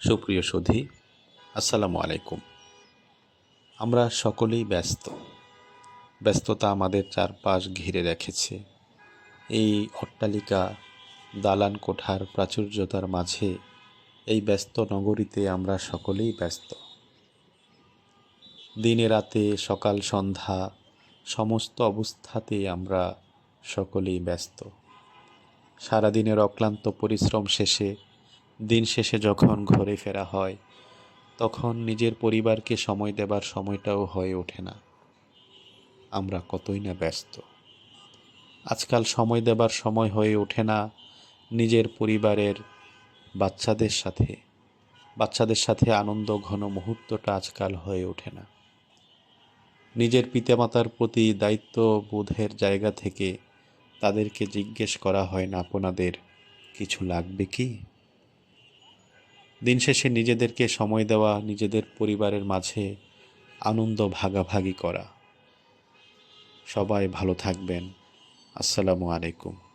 সুপ্রিয় সুধী, আসসালামু আলাইকুম। আমরা সকলেই ব্যস্ত। ব্যস্ততা আমাদের চারপাশ ঘিরে রেখেছে। এই অট্টালিকা, দালান কোঠার প্রাচুর্যতার মাঝে এই ব্যস্ত নগরীতে আমরা সকলেই ব্যস্ত। দিনে রাতে সকাল সন্ধ্যা সমস্ত অবস্থাতেই আমরা সকলেই ব্যস্ত। সারাদিনের অক্লান্ত পরিশ্রম শেষে দিন শেষে যখন ঘরে ফেরা হয়, তখন নিজের পরিবারকে সময় দেবার সময়টাও হয়ে ওঠে না। আমরা কতই না ব্যস্ত। আজকাল সময় দেবার সময় হয়ে ওঠে না নিজের পরিবারের বাচ্চাদের সাথে আনন্দ ঘন মুহূর্তটা আজকাল হয়ে ওঠে না। নিজের পিতামাতার প্রতি দায়িত্ববোধের জায়গা থেকে তাদেরকে জিজ্ঞেস করা হয় না, আপনাদের কিছু লাগবে কি? দিন শেষে নিজেদেরকে সময় দেওয়া, নিজেদের পরিবারের মাঝে আনন্দ ভাগাভাগি করা। সবাই ভালো থাকবেন। আসসালামু আলাইকুম।